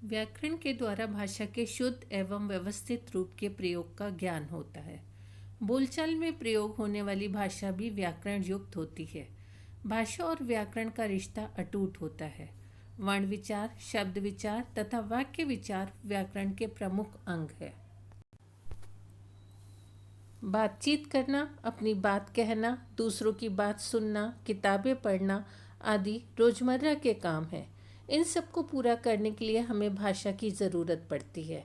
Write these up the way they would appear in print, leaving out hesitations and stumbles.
व्याकरण के द्वारा भाषा के शुद्ध एवं व्यवस्थित रूप के प्रयोग का ज्ञान होता है। बोलचाल में प्रयोग होने वाली भाषा भी व्याकरण युक्त होती है। भाषा और व्याकरण का रिश्ता अटूट होता है। वर्ण विचार, शब्द विचार तथा वाक्य विचार व्याकरण के प्रमुख अंग है। बातचीत करना, अपनी बात कहना, दूसरों की बात सुनना, किताबें पढ़ना आदि रोजमर्रा के काम हैं। इन सब को पूरा करने के लिए हमें भाषा की ज़रूरत पड़ती है।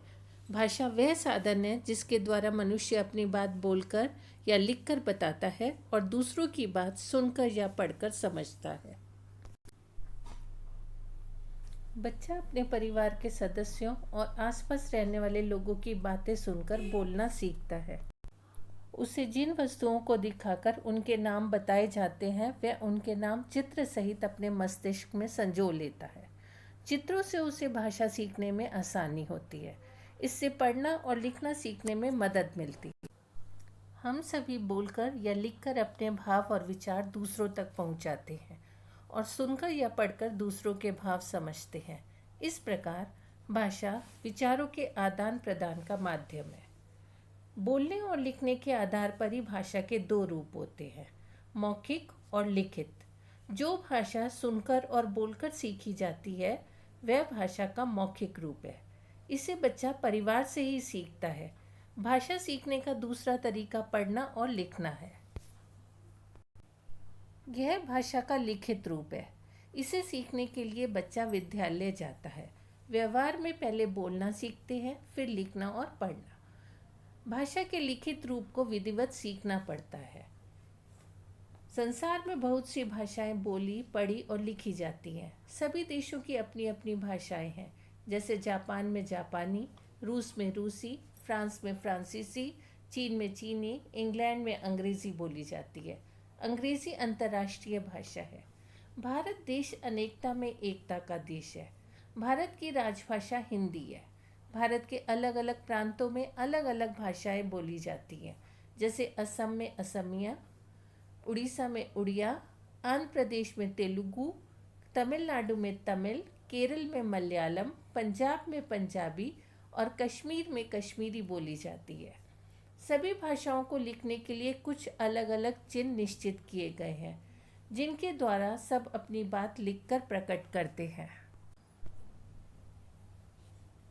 भाषा वह साधन है जिसके द्वारा मनुष्य अपनी बात बोलकर या लिखकर बताता है और दूसरों की बात सुनकर या पढ़कर समझता है। बच्चा अपने परिवार के सदस्यों और आसपास रहने वाले लोगों की बातें सुनकर बोलना सीखता है। उसे जिन वस्तुओं को दिखाकर उनके नाम बताए जाते हैं वह उनके नाम चित्र सहित अपने मस्तिष्क में संजो लेता है। चित्रों से उसे भाषा सीखने में आसानी होती है। इससे पढ़ना और लिखना सीखने में मदद मिलती है। हम सभी बोलकर या लिखकर अपने भाव और विचार दूसरों तक पहुंचाते हैं और सुनकर या पढ़कर दूसरों के भाव समझते हैं। इस प्रकार भाषा विचारों के आदान प्रदान का माध्यम है। बोलने और लिखने के आधार पर ही भाषा के दो रूप होते हैं, मौखिक और लिखित। जो भाषा सुनकर और बोलकर सीखी जाती है वह भाषा का मौखिक रूप है। इसे बच्चा परिवार से ही सीखता है। भाषा सीखने का दूसरा तरीका पढ़ना और लिखना है। यह भाषा का लिखित रूप है। इसे सीखने के लिए बच्चा विद्यालय जाता है। व्यवहार में पहले बोलना सीखते हैं, फिर लिखना और पढ़ना। भाषा के लिखित रूप को विधिवत सीखना पड़ता है। संसार में बहुत सी भाषाएं बोली, पढ़ी और लिखी जाती हैं। सभी देशों की अपनी अपनी भाषाएं हैं। जैसे जापान में जापानी, रूस में रूसी, फ्रांस में फ्रांसीसी, चीन में चीनी, इंग्लैंड में अंग्रेज़ी बोली जाती है। अंग्रेज़ी अंतर्राष्ट्रीय भाषा है। भारत देश अनेकता में एकता का देश है। भारत की राजभाषा हिंदी है। भारत के अलग अलग प्रांतों में अलग अलग भाषाएं बोली जाती हैं। जैसे असम में असमिया, उड़ीसा में उड़िया, आंध्र प्रदेश में तेलुगु, तमिलनाडु में तमिल, केरल में मलयालम, पंजाब में पंजाबी और कश्मीर में कश्मीरी बोली जाती है। सभी भाषाओं को लिखने के लिए कुछ अलग अलग चिन्ह निश्चित किए गए हैं, जिनके द्वारा सब अपनी बात लिखकर प्रकट करते हैं।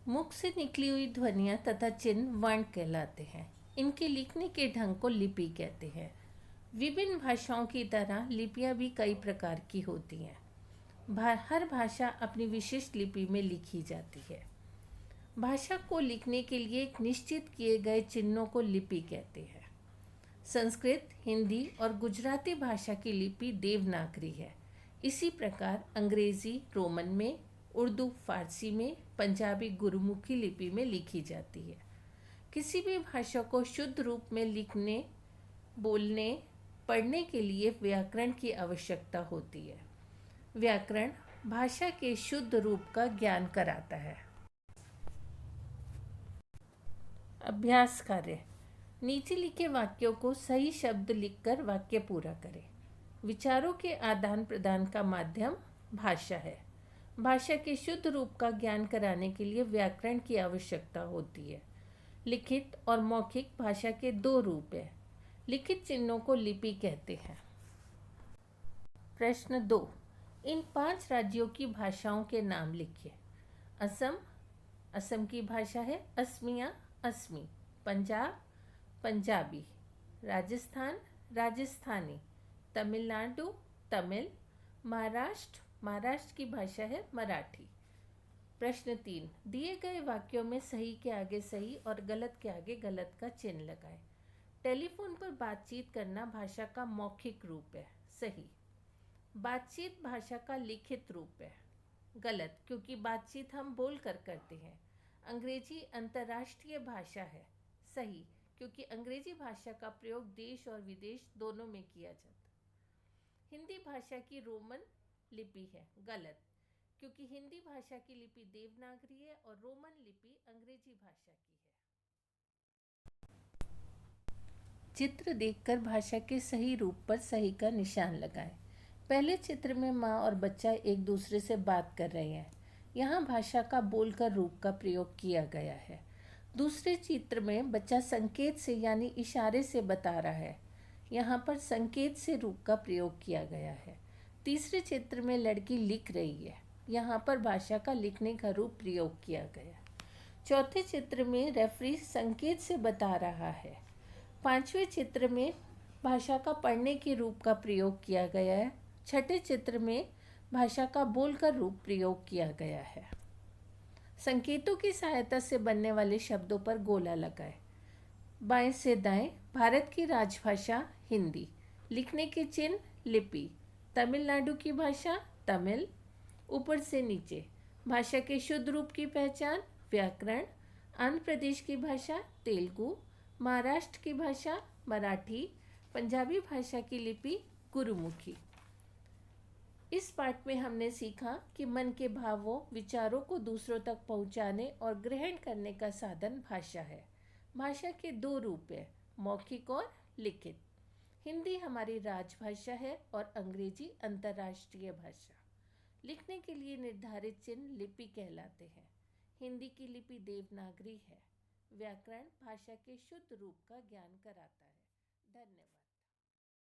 मुख से निकली हुई ध्वनियाँ तथा चिन्ह वर्ण कहलाते हैं। इनके लिखने के ढंग को लिपि कहते हैं। विभिन्न भाषाओं की तरह लिपियाँ भी कई प्रकार की होती हैं। हर भाषा अपनी विशिष्ट लिपि में लिखी जाती है। भाषा को लिखने के लिए एक निश्चित किए गए चिन्हों को लिपि कहते हैं। संस्कृत, हिंदी और गुजराती भाषा की लिपि देवनागरी है। इसी प्रकार अंग्रेजी रोमन में, उर्दू फारसी में, पंजाबी गुरुमुखी लिपि में लिखी जाती है। किसी भी भाषा को शुद्ध रूप में लिखने, बोलने, पढ़ने के लिए व्याकरण की आवश्यकता होती है। व्याकरण भाषा के शुद्ध रूप का ज्ञान कराता है। अभ्यास कार्य: नीचे लिखे वाक्यों को सही शब्द लिखकर वाक्य पूरा करें। विचारों के आदान प्रदान का माध्यम भाषा है। भाषा के शुद्ध रूप का ज्ञान कराने के लिए व्याकरण की आवश्यकता होती है। लिखित और मौखिक भाषा के दो रूप हैं। लिखित चिन्हों को लिपि कहते हैं। प्रश्न 2, इन 5 राज्यों की भाषाओं के नाम लिखिए। असम, असम की भाषा है असमिया, असमी। पंजाब, पंजाबी। राजस्थान, राजस्थानी। तमिलनाडु, तमिल। महाराष्ट्र, महाराष्ट्र की भाषा है मराठी। प्रश्न 3, दिए गए वाक्यों में सही के आगे सही और गलत के आगे गलत का चिन्ह लगाएं। टेलीफोन पर बातचीत करना भाषा का मौखिक रूप है, सही। बातचीत भाषा का लिखित रूप है, गलत, क्योंकि बातचीत हम बोल कर करते हैं। अंग्रेजी अंतर्राष्ट्रीय भाषा है, सही, क्योंकि अंग्रेजी भाषा का प्रयोग देश और विदेश दोनों में किया जाता है। हिंदी भाषा की रोमन लिपि है, गलत, क्योंकि हिंदी भाषा की लिपि देवनागरी है और रोमन लिपि अंग्रेजी भाषा की है। चित्र देखकर भाषा के सही रूप पर सही का निशान लगाएं। पहले चित्र में माँ और बच्चा एक दूसरे से बात कर रहे हैं। यहाँ भाषा का बोलकर रूप का प्रयोग किया गया है। दूसरे चित्र में बच्चा संकेत से यानी इशारे से बता रहा है। यहाँ पर संकेत से रूप का प्रयोग किया गया है। तीसरे चित्र में लड़की लिख रही है। यहाँ पर भाषा का लिखने का रूप प्रयोग किया गया। चौथे चित्र में रेफरी संकेत से बता रहा है। पांचवें चित्र में भाषा का पढ़ने के रूप का प्रयोग किया गया है। छठे चित्र में भाषा का बोलकर रूप प्रयोग किया गया है। संकेतों की सहायता से बनने वाले शब्दों पर गोला लगाएं। बाएं से दाएं, भारत की राजभाषा हिंदी, लिखने के चिन्ह लिपि, तमिलनाडु की भाषा तमिल, ऊपर से नीचे, भाषा के शुद्ध रूप की पहचान व्याकरण, आंध्र प्रदेश की भाषा तेलुगु, महाराष्ट्र की भाषा मराठी, पंजाबी भाषा की लिपि गुरुमुखी। इस पाठ में हमने सीखा कि मन के भावों विचारों को दूसरों तक पहुंचाने और ग्रहण करने का साधन भाषा है। भाषा के दो रूप हैं, मौखिक और लिखित। हिंदी हमारी राजभाषा है और अंग्रेजी अंतर्राष्ट्रीय भाषा। लिखने के लिए निर्धारित चिन्ह लिपि कहलाते हैं। हिंदी की लिपि देवनागरी है। व्याकरण भाषा के शुद्ध रूप का ज्ञान कराता है। धन्यवाद।